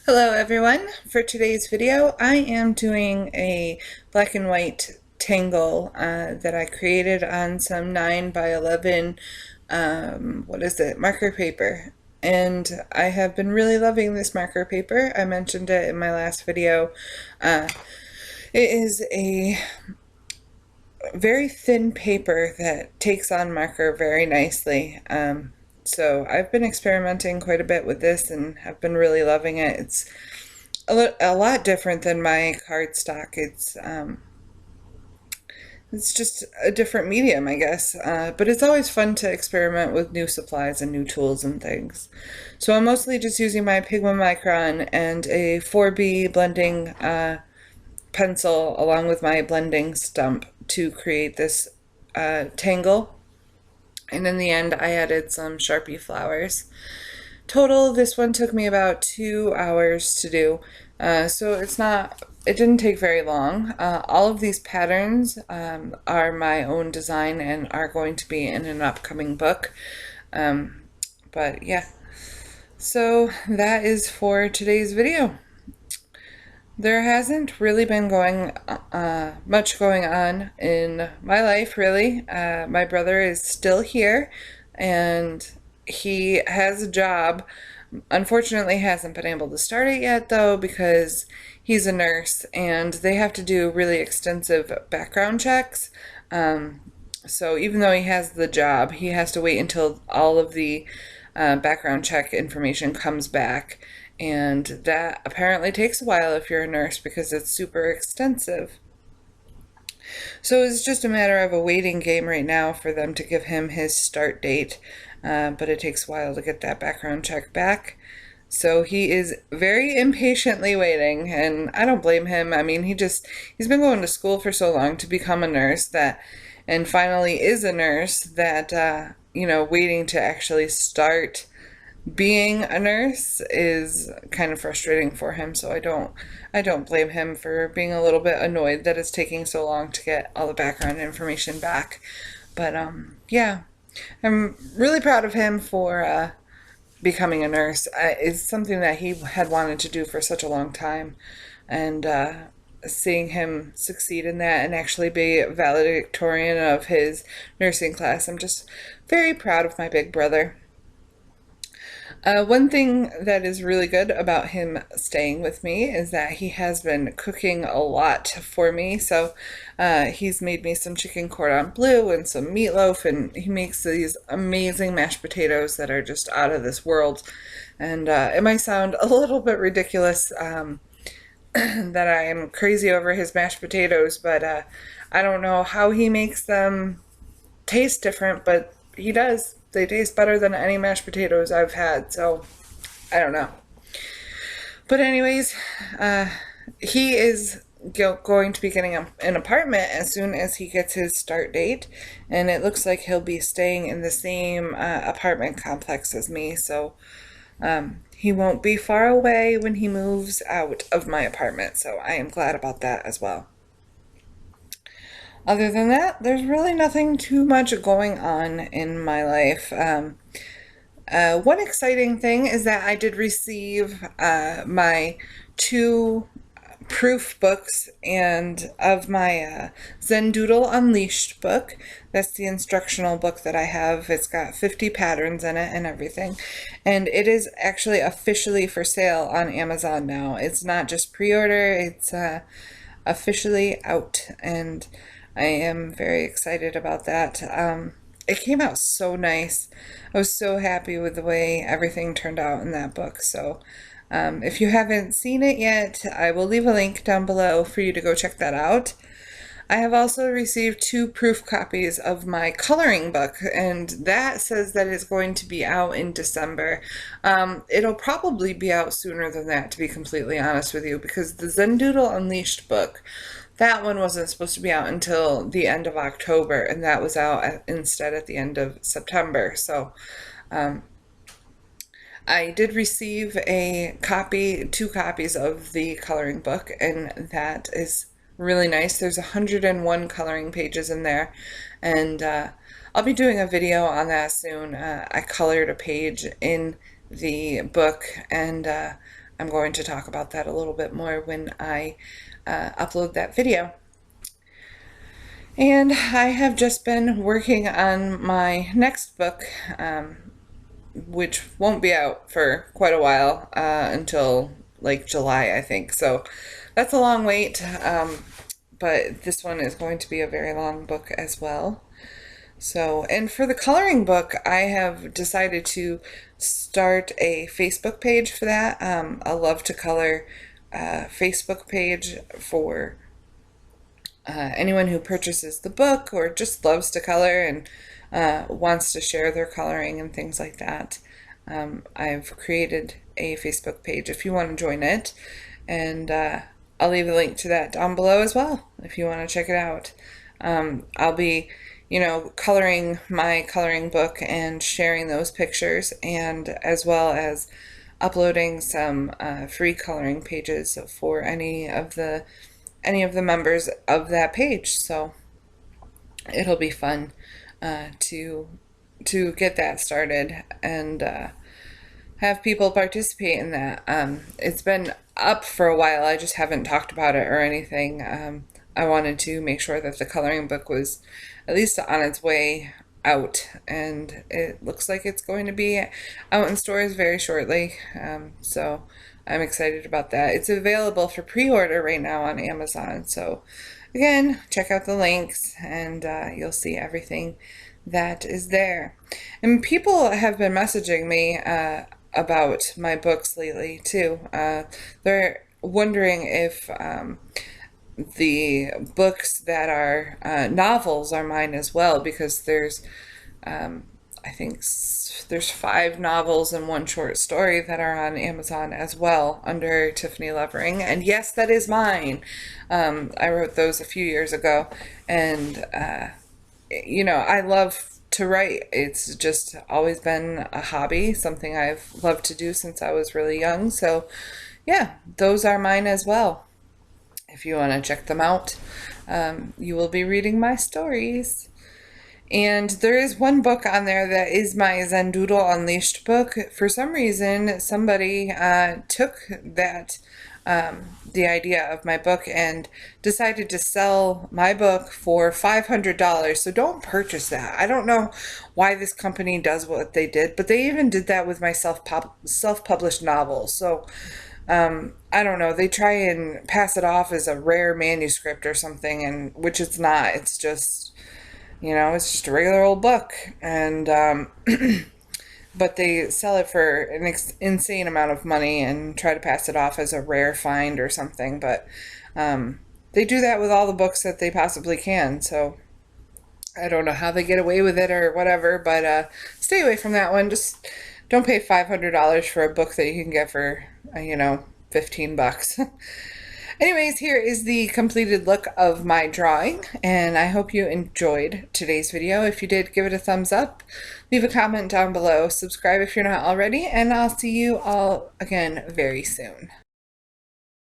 Hello everyone. For today's video, I am doing a black and white tangle that I created on some 9 by 11 marker paper. And I have been really loving this marker paper. I mentioned it in my last video. It is a very thin paper that takes on marker very nicely. So I've been experimenting quite a bit with this and have been really loving it. It's a lot different than my cardstock. It's just a different medium, I guess. But it's always fun to experiment with new supplies and new tools and things. So I'm mostly just using my Pigma Micron and a 4B blending pencil along with my blending stump to create this tangle. And in the end, I added some Sharpie flowers. Total, this one took me about 2 hours to do. So it didn't take very long. All of these patterns are my own design and are going to be in an upcoming book. But yeah, so that is for today's video. There hasn't really been much going on in my life, really. My brother is still here, and he has a job. Unfortunately, hasn't been able to start it yet, though, because he's a nurse, and they have to do really extensive background checks. So even though he has the job, he has to wait until all of the background check information comes back. And that apparently takes a while if you're a nurse because it's super extensive. So it's just a matter of a waiting game right now for them to give him his start date. But it takes a while to get that background check back. So he is very impatiently waiting, and I don't blame him. I mean, he's been going to school for so long to become a nurse and finally is a nurse that, waiting to actually start being a nurse is kind of frustrating for him, so I don't blame him for being a little bit annoyed that it's taking so long to get all the background information back. But yeah, I'm really proud of him for becoming a nurse. It's something that he had wanted to do for such a long time, and seeing him succeed in that and actually be valedictorian of his nursing class, I'm just very proud of my big brother. One thing that is really good about him staying with me is that he has been cooking a lot for me. So he's made me some chicken cordon bleu and some meatloaf, and he makes these amazing mashed potatoes that are just out of this world. And it might sound a little bit ridiculous that I am crazy over his mashed potatoes, but I don't know how he makes them taste different, but he does. They taste better than any mashed potatoes I've had, so I don't know. But anyways, he is going to be getting an apartment as soon as he gets his start date, and it looks like he'll be staying in the same apartment complex as me, so he won't be far away when he moves out of my apartment, so I am glad about that as well. Other than that, there's really nothing too much going on in my life. One exciting thing is that I did receive my 2 proof books and of my Zendoodle Unleashed book. That's the instructional book that I have. It's got 50 patterns in it and everything. And it is actually officially for sale on Amazon now. It's not just pre-order, it's officially out, and I am very excited about that. It came out so nice. I was so happy with the way everything turned out in that book. So if you haven't seen it yet, I will leave a link down below for you to go check that out. I have also received 2 proof copies of my coloring book, and that says that it's going to be out in December. It'll probably be out sooner than that, to be completely honest with you, because the Zendoodle Unleashed book, that one wasn't supposed to be out until the end of October, and that was out instead at the end of September. So I did receive 2 copies of the coloring book, and that is really nice. There's 101 coloring pages in there, and I'll be doing a video on that soon. I colored a page in the book, and I'm going to talk about that a little bit more when I upload that video. And I have just been working on my next book, which won't be out for quite a while, until like July, I think. So that's a long wait, but this one is going to be a very long book as well. So, and for the coloring book, I have decided to start a Facebook page for that. A Love to Color Facebook page for anyone who purchases the book or just loves to color and wants to share their coloring and things like that. I've created a Facebook page if you want to join it, and I'll leave a link to that down below as well if you want to check it out. I'll be, coloring my coloring book and sharing those pictures, and as well as uploading some free coloring pages for any of the members of that page. So it'll be fun to get that started and have people participate in that. It's been up for a while. I just haven't talked about it or anything. I wanted to make sure that the coloring book was at least on its way out, and it looks like it's going to be out in stores very shortly. So I'm excited about that. It's available for pre-order right now on Amazon. So again, check out the links and you'll see everything that is there. And people have been messaging me about my books lately too. They're wondering if the books that are novels are mine as well, because there's I think there's 5 novels and 1 short story that are on Amazon as well under Tiffany Lovering. And yes, that is mine. I wrote those a few years ago, and I love to write. It's just always been a hobby, something I've loved to do since I was really young. So yeah, those are mine as well. If you want to check them out, you will be reading my stories. And there is one book on there that is my Zendoodle Unleashed book. For some reason, somebody took that, the idea of my book, and decided to sell my book for $500. So don't purchase that. I don't know why this company does what they did, but they even did that with my self-published novels. So I don't know. They try and pass it off as a rare manuscript or something, and which it's not. It's just, it's just a regular old book, and but they sell it for an insane amount of money and try to pass it off as a rare find or something. But they do that with all the books that they possibly can. So I don't know how they get away with it or whatever, but stay away from that one. Just don't pay $500 for a book that you can get for, $15. Anyways, here is the completed look of my drawing, and I hope you enjoyed today's video. If you did, give it a thumbs up, leave a comment down below, subscribe if you're not already, and I'll see you all again very soon.